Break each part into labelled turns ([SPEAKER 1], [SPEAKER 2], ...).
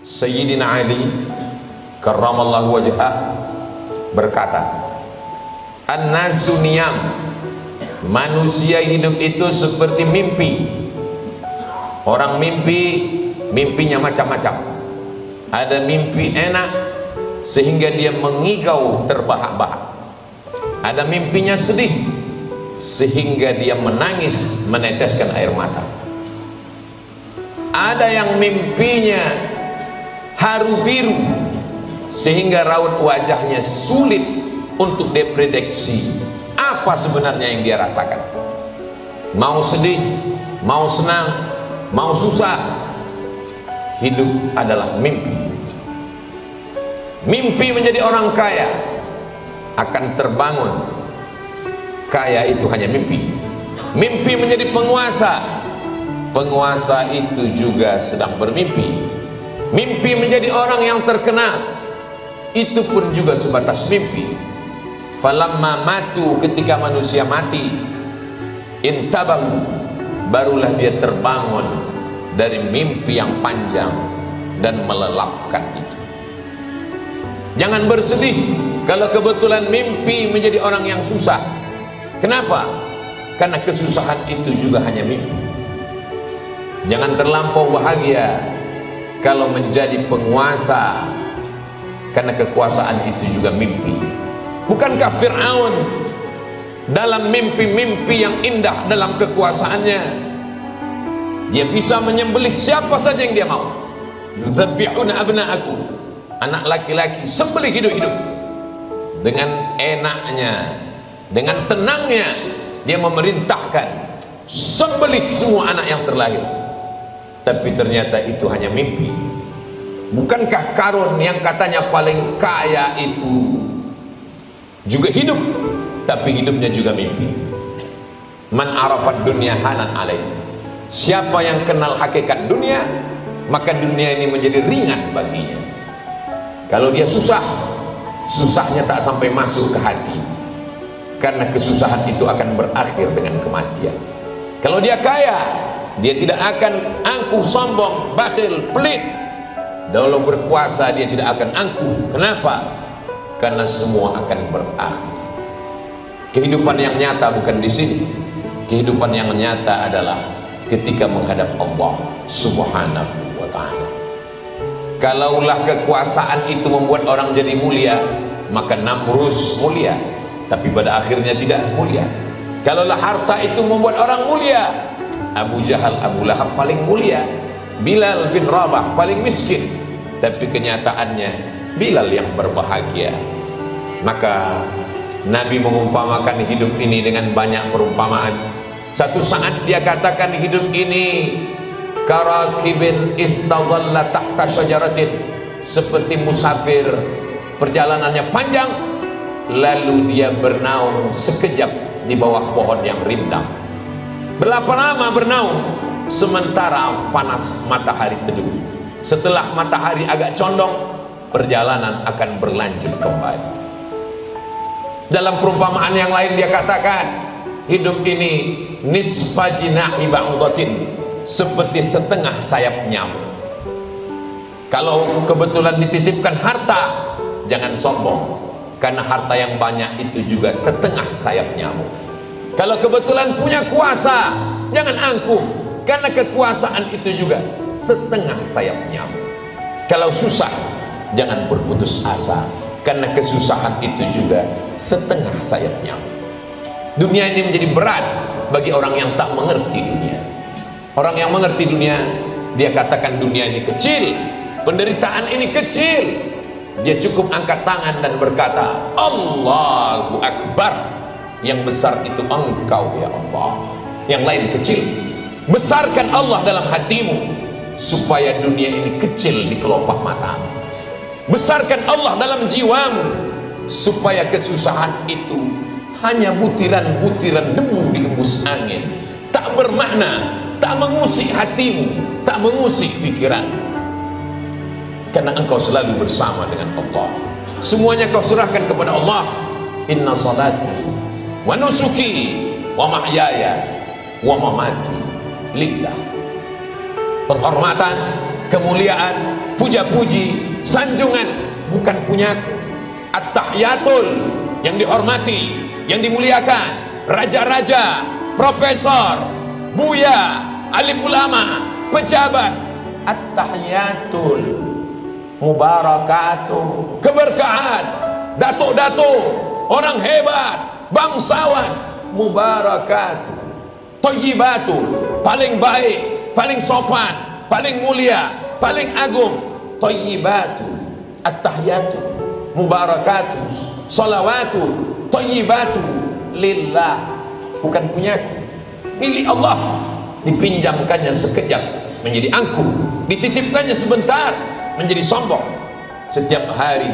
[SPEAKER 1] Sayyidina Ali karramallahu wajhah berkata, an-nasu niyam, manusia hidup itu seperti mimpi. Orang mimpinya macam-macam. Ada mimpi enak sehingga dia mengigau terbahak-bahak. Ada mimpinya sedih sehingga dia menangis meneteskan air mata. Ada yang mimpinya haru biru sehingga raut wajahnya sulit untuk diprediksi apa sebenarnya yang dia rasakan. Mau sedih, mau senang, mau susah, hidup adalah mimpi. Mimpi menjadi orang kaya akan terbangun. Kaya itu hanya mimpi. Mimpi menjadi penguasa, penguasa itu juga sedang bermimpi. Mimpi menjadi orang yang terkenal, itu pun juga sebatas mimpi. Falamma matu, ketika manusia mati, intabahu, barulah dia terbangun dari mimpi yang panjang dan melelapkan itu. Jangan bersedih kalau kebetulan mimpi menjadi orang yang susah. Kenapa? Karena kesusahan itu juga hanya mimpi. Jangan terlampau bahagia kalau menjadi penguasa, karena kekuasaan itu juga mimpi. Bukankah Fir'aun dalam mimpi-mimpi yang indah dalam kekuasaannya, dia bisa menyembelih siapa saja yang dia mau. Yuzabbihuna abna'aku, anak laki-laki sembelih hidup-hidup. Dengan enaknya, dengan tenangnya dia memerintahkan sembelih semua anak yang terlahir. Tapi ternyata itu hanya mimpi. Bukankah Karun yang katanya paling kaya itu juga hidup, tapi hidupnya juga mimpi. Man arafat dunya hanan alaih, siapa yang kenal hakikat dunia, maka dunia ini menjadi ringan baginya. Kalau dia susah, susahnya tak sampai masuk ke hati, karena kesusahan itu akan berakhir dengan kematian. Kalau dia kaya, dia tidak akan angkuh, sombong, bakhil, pelit. Dalam berkuasa dia tidak akan angkuh. Kenapa? Karena semua akan berakhir. Kehidupan yang nyata bukan di sini. Kehidupan yang nyata adalah ketika menghadap Allah Subhanahu wa ta'ala. Kalaulah kekuasaan itu membuat orang jadi mulia, maka Namrus mulia, tapi pada akhirnya tidak mulia. Kalaulah harta itu membuat orang mulia, Abu Jahal, Abu Lahab paling mulia, Bilal bin Rabah paling miskin, tapi kenyataannya Bilal yang berbahagia. Maka Nabi mengumpamakan hidup ini dengan banyak perumpamaan. Satu saat dia katakan hidup ini karakibin istadhalla tahta syajaratin, seperti musafir perjalanannya panjang, lalu dia bernaung sekejap di bawah pohon yang rindang. Berapa lama bernaung? Sementara panas matahari teduh. Setelah matahari agak condong, perjalanan akan berlanjut kembali. Dalam perumpamaan yang lain dia katakan, hidup ini nisfa jinahi ba'udatin, seperti setengah sayap nyamuk. Kalau kebetulan dititipkan harta, jangan sombong, karena harta yang banyak itu juga setengah sayap nyamuk. Kalau kebetulan punya kuasa, jangan angkuh, karena kekuasaan itu juga setengah sayap nyamuk. Kalau susah, jangan berputus asa, karena kesusahan itu juga setengah sayap nyamuk. Dunia ini menjadi berat bagi orang yang tak mengerti dunia. Orang yang mengerti dunia, dia katakan dunia ini kecil, penderitaan ini kecil. Dia cukup angkat tangan dan berkata, Allahu Akbar. Yang besar itu Engkau ya Allah, yang lain kecil. Besarkan Allah dalam hatimu, supaya dunia ini kecil di kelopak matamu. Besarkan Allah dalam jiwamu, supaya kesusahan itu hanya butiran-butiran debu di hembus angin, tak bermakna, tak mengusik hatimu, tak mengusik pikiran. Karena engkau selalu bersama dengan Allah. Semuanya kau serahkan kepada Allah. Inna salati wa nusuki wa mahyaya wa mamati lillah. Penghormatan, kemuliaan, puja-puji, sanjungan bukan punyaku. At-tahiyatul, yang dihormati, yang dimuliakan, raja-raja, profesor, buya, alim ulama, pejabat. At-tahiyatul mubarakatuh, keberkahan, datuk-datuk, orang hebat, bangsawan, mubarakatuh, thayyibatul, paling baik, paling sopan, paling mulia, paling agung, thayyibatul, at-tahiyatul mubarakatuh, salawatu, thayyibatu lillah, bukan punyaku, milik Allah. Dipinjamkannya sekejap menjadi angkuh, dititipkannya sebentar menjadi sombong. Setiap hari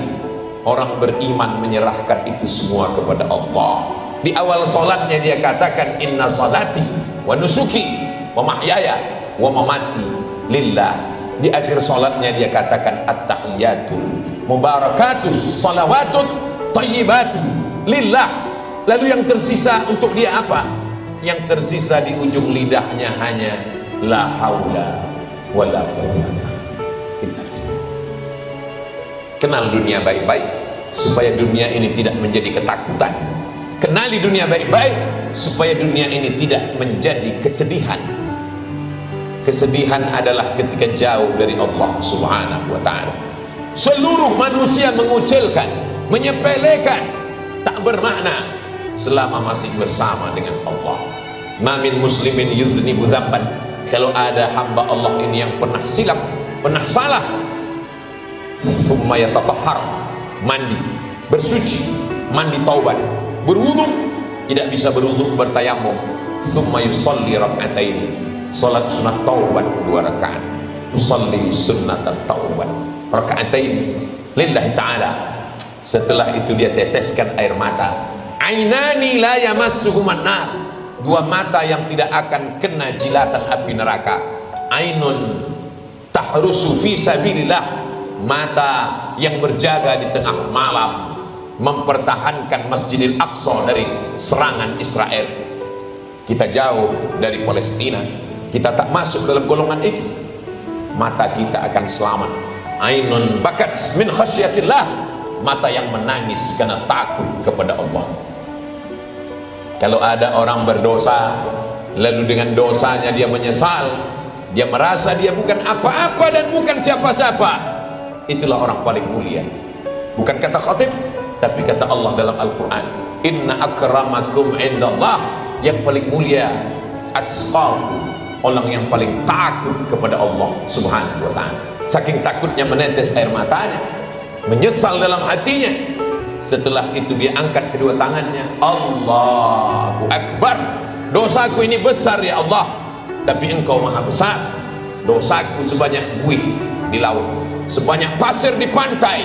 [SPEAKER 1] orang beriman menyerahkan itu semua kepada Allah. Di awal salatnya dia katakan inna salati wa nusuki wa mahyaya wa mamati lillah. Di akhir salatnya dia katakan at-tahiyatul mubarakatus salawatut thayyibatu lillah. Lalu yang tersisa untuk dia apa? Yang tersisa di ujung lidahnya hanya la haula wala quwwata illa billah. Kenal dunia baik-baik supaya dunia ini tidak menjadi ketakutan. Kenali dunia baik-baik supaya dunia ini tidak menjadi kesedihan. Kesedihan adalah ketika jauh dari Allah Subhanahu wa ta'ala. Seluruh manusia mengucilkan, menyepelekan, tak bermakna selama masih bersama dengan Allah. Ma min muslimin yudhnibu dzamban, kalau ada hamba Allah ini yang pernah silap, pernah salah, summa yatatahhar, mandi, bersuci, mandi taubat, berwudu, tidak bisa berwudu bertayamum, summa yusalli rak'atain, salat sunat taubat 2 rakaat, usalli sunnatan taubat rak'atain lillahi ta'ala. Setelah itu dia teteskan air mata, ainani la yamassuhuman nar, 2 mata yang tidak akan kena jilatan api neraka. Ainun tahrusu fi sabilillah, mata yang berjaga di tengah malam mempertahankan Masjidil Aqsa dari serangan Israel. Kita jauh dari Palestina, kita tak masuk dalam golongan itu, mata kita akan selamat. Ainun bakat min khasyatillah, mata yang menangis karena takut kepada Allah. Kalau ada orang berdosa lalu dengan dosanya dia menyesal, dia merasa dia bukan apa-apa dan bukan siapa-siapa, itulah orang paling mulia. Bukan kata khatib, tapi kata Allah dalam Al-Quran, inna akramakum indallah, yang paling mulia atqakum, orang yang paling takut kepada Allah Subhanahu wa ta'ala. Saking takutnya menetes air matanya, menyesal dalam hatinya. Setelah itu dia angkat kedua tangannya, Allahu Akbar, dosaku ini besar ya Allah, tapi engkau maha besar. Dosaku sebanyak buih di laut, sebanyak pasir di pantai,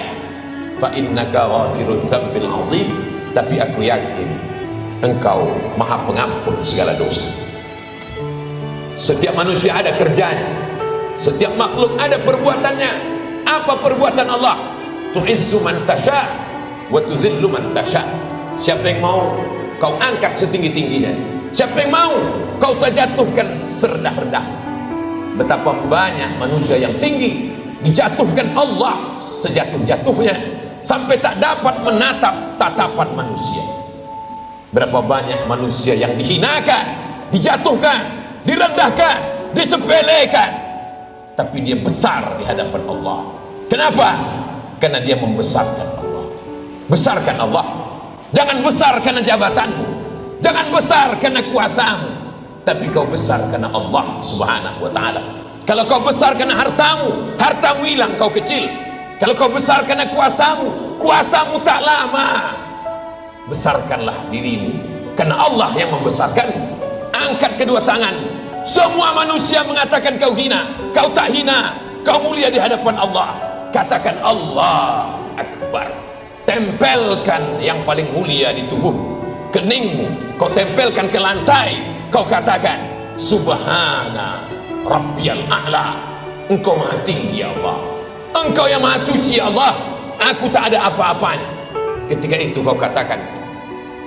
[SPEAKER 1] fa innaka ghafirudz dzambil azim, tapi aku yakin engkau maha pengampun segala dosa. Setiap manusia ada kerjanya, setiap makhluk ada perbuatannya. Apa perbuatan Allah? Tu'izzu man tasha wa tuzillu man tasha. Siapa yang mau kau angkat setinggi-tingginya, siapa yang mau kau sejatuhkan serendah-rendah. Betapa banyak manusia yang tinggi dijatuhkan Allah sejatuh-jatuhnya sampai tak dapat menatap tatapan manusia. Berapa banyak manusia yang dihinakan, dijatuhkan, direndahkan, disepelekan, tapi dia besar di hadapan Allah. Kenapa? Karena dia membesarkan Allah. Besarkan Allah. Jangan besar karena jabatanmu, jangan besar karena kuasamu, tapi kau besar karena Allah Subhanahu wa ta'ala. Kalau kau besar karena hartamu, hartamu hilang, kau kecil. Kalau kau besar karena kuasamu, kuasamu tak lama. Besarkanlah dirimu karena Allah yang membesarkanmu. Angkat kedua tangan. Semua manusia mengatakan kau hina, kau tak hina, kau mulia di hadapan Allah. Katakan Allah Akbar. Tempelkan yang paling mulia di tubuh, keningmu kau tempelkan ke lantai, kau katakan Subhana Rabbiyal A'la, engkau maha tinggi ya Allah, engkau yang maha suci ya Allah, aku tak ada apa-apanya. Ketika itu kau katakan,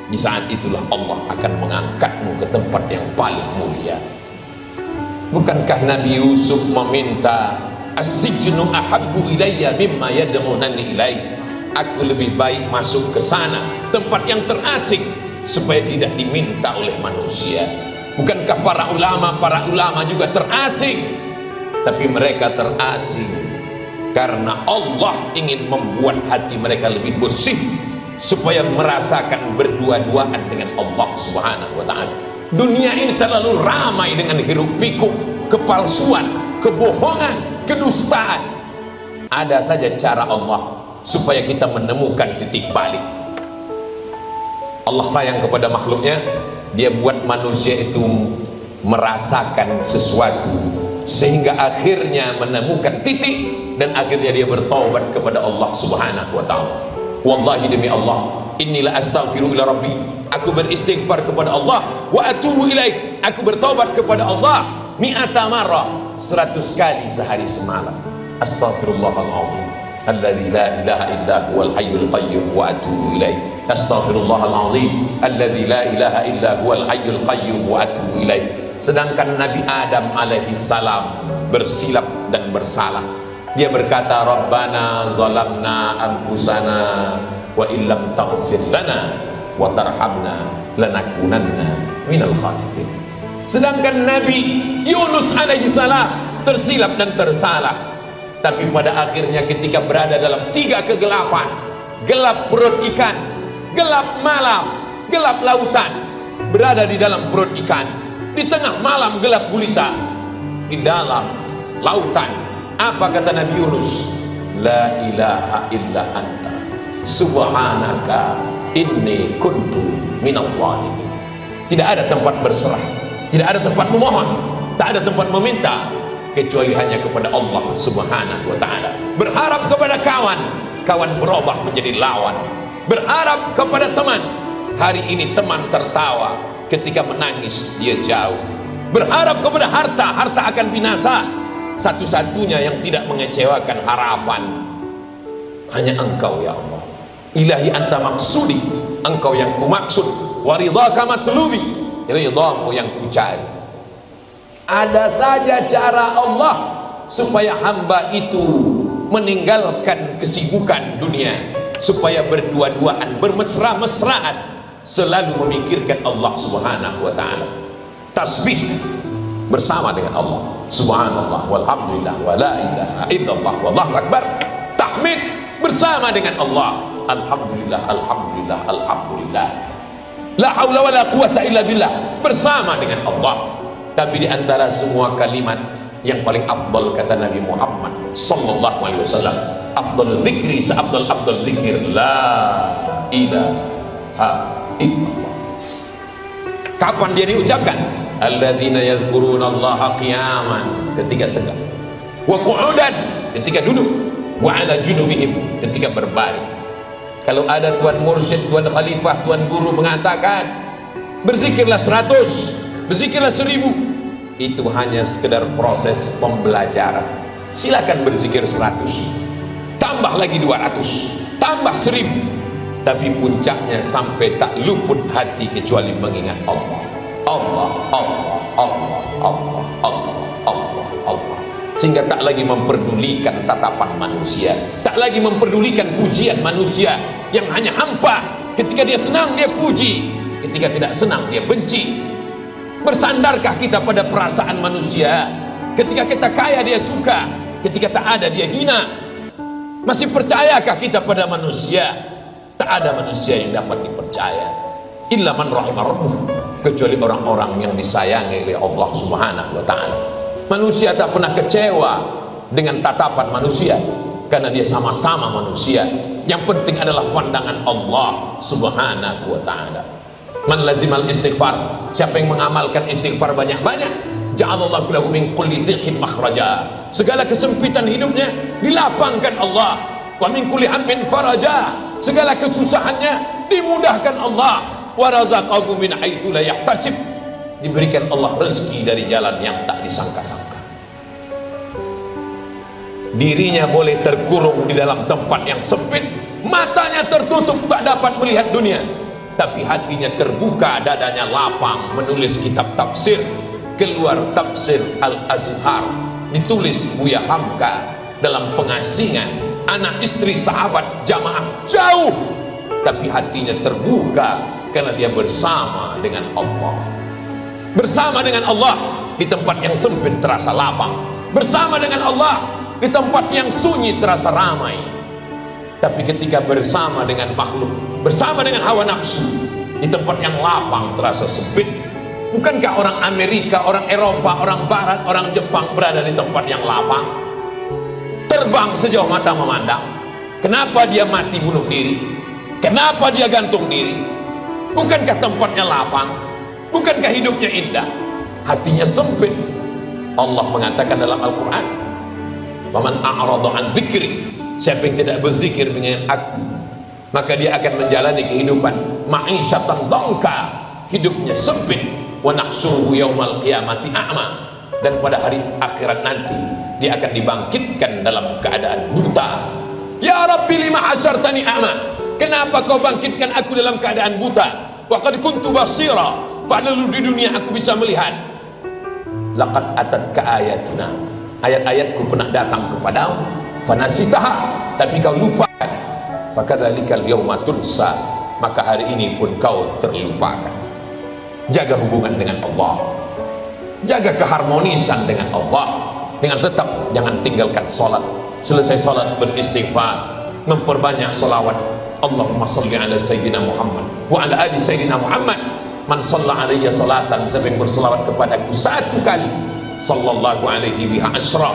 [SPEAKER 1] di saat itulah Allah akan mengangkatmu ke tempat yang paling mulia. Bukankah Nabi Yusuf meminta as-sijnu ahabbu ilayya mimma yad'unani ilaih. Aku lebih baik masuk ke sana, tempat yang terasing, supaya tidak diminta oleh manusia. Bukankah para ulama juga terasing? Tapi mereka terasing karena Allah ingin membuat hati mereka lebih bersih, supaya merasakan berdua-duaan dengan Allah Subhanahu wa ta'ala. Dunia ini terlalu ramai dengan hiruk pikuk, kepalsuan, kebohongan, kedustaan. Ada saja cara Allah supaya kita menemukan titik balik. Allah sayang kepada makhluknya. Dia buat manusia itu merasakan sesuatu, sehingga akhirnya menemukan titik, dan akhirnya dia bertaubat kepada Allah Subhanahu wa ta'ala. Wallahi demi Allah, inilah astaghfiru ila rabbi, aku beristighfar kepada Allah, wa atubu ilaih, aku bertaubat kepada Allah mi'ata marrah, 100 kali sehari semalam. Astaghfirullahaladzim alladzi la ilaha illa huwal hayyul qayyum wa atubu ilaih. Astaghfirullahaladzim alladzi la ilaha illa huwal hayyul qayyum wa atubu ilaih. Sedangkan Nabi Adam alaihi salam bersilap dan bersalah. Dia berkata, Rabbana zalamna anfusana wa illam taghfir lana wa tarhamna lanakunanna minal khasirin. Sedangkan Nabi Yunus alaihi salam tersilap dan tersalah, tapi pada akhirnya ketika berada dalam 3 kegelapan, gelap perut ikan, gelap malam, gelap lautan, berada di dalam perut ikan, di tengah malam gelap gulita, di dalam lautan. Apa kata Nabi Yunus? La ilaha illa anta subhanaka inni kuntu minal zalimin. Tidak ada tempat berserah, tidak ada tempat memohon, tak ada tempat meminta, kecuali hanya kepada Allah Subhanahu wa ta'ala. Berharap kepada kawan, kawan berubah menjadi lawan. Berharap kepada teman, hari ini teman tertawa, ketika menangis dia jauh. Berharap kepada harta, harta akan binasa. Satu-satunya yang tidak mengecewakan harapan hanya Engkau ya Allah. Ilahi anta maksudi, Engkau yang kumaksud, wa ridhaka matlubi, ridhamu yang kucari. Ada saja cara Allah supaya hamba itu meninggalkan kesibukan dunia, supaya berdua-duaan, bermesra-mesraan, selalu memikirkan Allah Subhanahu wa ta'ala. Tasbih bersama dengan Allah, subhanallah walhamdulillah wa la ilaha illallah wallahu akbar. Tahmid bersama dengan Allah, alhamdulillah alhamdulillah alhamdulillah, la haula wa la quwata illa billah, bersama dengan Allah. Tapi di antara semua kalimat, yang paling afdal kata Nabi Muhammad sallallahu alaihi wasallam, afdal zikri seafdal zikir la ilaha illallah. Kapan dia diucapkan? Alladzina yadhkurunallaha qiyaman, ketika tegak, wa qu'udan, ketika duduk, wa ala junubihim, ketika berbaring. Kalau ada tuan mursyid, tuan khalifah, tuan guru mengatakan berzikirlah 100, berzikirlah 1000, itu hanya sekedar proses pembelajaran. Silakan berzikir 100, tambah lagi 200, tambah 1000, tapi puncaknya sampai tak luput hati kecuali mengingat Allah. Allah, Allah, Allah, Allah, Allah, Allah, Allah, sehingga tak lagi memperdulikan tatapan manusia, tak lagi memperdulikan pujian manusia yang hanya hampa. Ketika dia senang dia puji, ketika tidak senang dia benci. Bersandarkah kita pada perasaan manusia? Ketika kita kaya dia suka, ketika tak ada dia hina. Masih percayakah kita pada manusia? Tak ada manusia yang dapat dipercaya, illa man rahimah rabbuh, kecuali orang-orang yang disayangi oleh Allah Subhanahu wa ta'ala. Manusia tak pernah kecewa dengan tatapan manusia, karena dia sama-sama manusia. Yang penting adalah pandangan Allah Subhanahu wa ta'ala. Man lazimal istighfar, siapa yang mengamalkan istighfar banyak-banyak, ja'alallahu lahu min kulli dhiqin makhraja, segala kesempitan hidupnya dilapangkan Allah. Wa min kulli hammin faraja, segala kesusahannya dimudahkan Allah. Wa razaqahu min haitsu la yahtasib, diberikan Allah rezeki dari jalan yang tak disangka-sangka. Dirinya boleh terkurung di dalam tempat yang sempit, matanya tertutup tak dapat melihat dunia, tapi hatinya terbuka, dadanya lapang menulis kitab tafsir. Keluar tafsir Al-Azhar ditulis Buya Hamka dalam pengasingan, anak istri sahabat jamaah jauh, tapi hatinya terbuka karena dia bersama dengan Allah. Bersama dengan Allah di tempat yang sempit terasa lapang, bersama dengan Allah di tempat yang sunyi terasa ramai. Tapi ketika bersama dengan makhluk, bersama dengan hawa nafsu, di tempat yang lapang terasa sempit. Bukankah orang Amerika, orang Eropa, orang Barat, orang Jepang berada di tempat yang lapang, terbang sejauh mata memandang? Kenapa dia mati bunuh diri? Kenapa dia gantung diri? Bukankah tempatnya lapang? Bukankah hidupnya indah? Hatinya sempit. Allah mengatakan dalam Al-Quran, "Waman a'rada an dzikri," siapa yang tidak berzikir dengan aku, maka dia akan menjalani kehidupan ma'isyatan dhanka, hidupnya sempit. Wa nahsyuruhu yaumal qiyamati a'ma, dan pada hari akhirat nanti dia akan dibangkitkan dalam keadaan buta. Ya Rabbi lima hasyartani a'ma, kenapa kau bangkitkan aku dalam keadaan buta? Wa qad kuntu basira, padahal di dunia aku bisa melihat. Laqad atatka ayatuna, ayat-ayatku pernah datang kepadamu, fanasitaha, tapi kau lupakan. Fakadzalikal yauma tunsa, maka hari ini pun kau terlupakan. Jaga hubungan dengan Allah, jaga keharmonisan dengan Allah, dengan tetap jangan tinggalkan sholat. Selesai sholat beristighfar, memperbanyak sholawat. Allahumma salli ala Sayyidina Muhammad wa ala ali Sayyidina Muhammad. Man shalla alaiya salatan, siapa yang berselawat kepadaku satu kali, sallallahu alaihi biha asyra,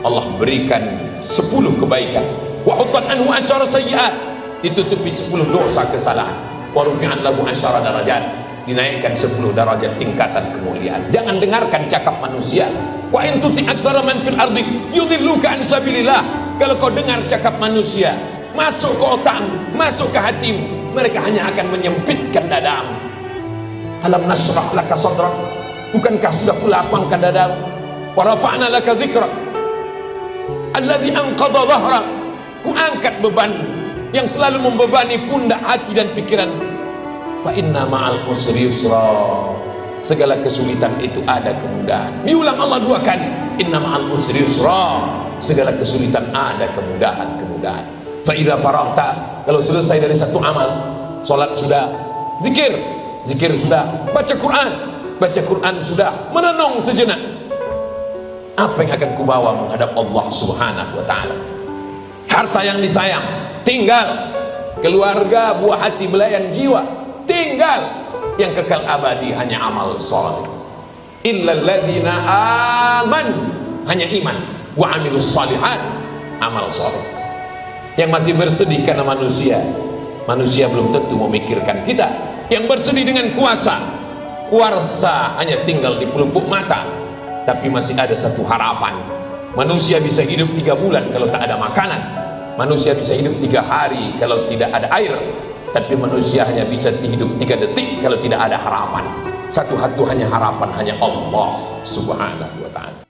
[SPEAKER 1] Allah berikan 10 kebaikan. Wa huttan anhu asyara sayyi'at, ditutupi 10 dosa kesalahan. Wa rufi'an lahu asyara darajat, dinaikkan 10 derajat tingkatan kemuliaan. Jangan dengarkan cakap manusia. Wa in tuti aktsara man fil ardi yudilluka an sabilillah, kalau kau dengar cakap manusia masuk ke otakmu, masuk ke hatimu, mereka hanya akan menyempitkan dadamu. Alam nasrah laka sadrak, bukankah sudah kulapangkan dadamu? Wa rafa'na laka dzikrak alladzi anqadha dhahrak, ku angkat beban yang selalu membebani pundak, hati dan pikiran. Fa inna ma'al usri yusra, segala kesulitan itu ada kemudahan. Diulang Allah 2 kali, inna ma'al usri yusra, segala kesulitan ada kemudahan. Fa idza faragta, kalau selesai dari satu amal, salat sudah, zikir sudah, baca Quran sudah, merenung sejenak, apa yang akan kubawa menghadap Allah Subhanahu wa ta'ala? Harta yang disayang tinggal, keluarga, buah hati, belayan jiwa tinggal, yang kekal abadi hanya amal saleh. Illal ladzina aman, hanya iman, wa amilus shalihat, amal saleh. Yang masih bersedih karena manusia belum tentu memikirkan kita. Yang bersedih dengan kuasa hanya tinggal di pelupuk mata, tapi masih ada satu harapan. Manusia bisa hidup 3 bulan kalau tak ada makanan, manusia bisa hidup 3 hari kalau tidak ada air, tapi manusia hanya bisa hidup 3 detik kalau tidak ada harapan. Satu hanya harapan, hanya Allah Subhanahu wa ta'ala.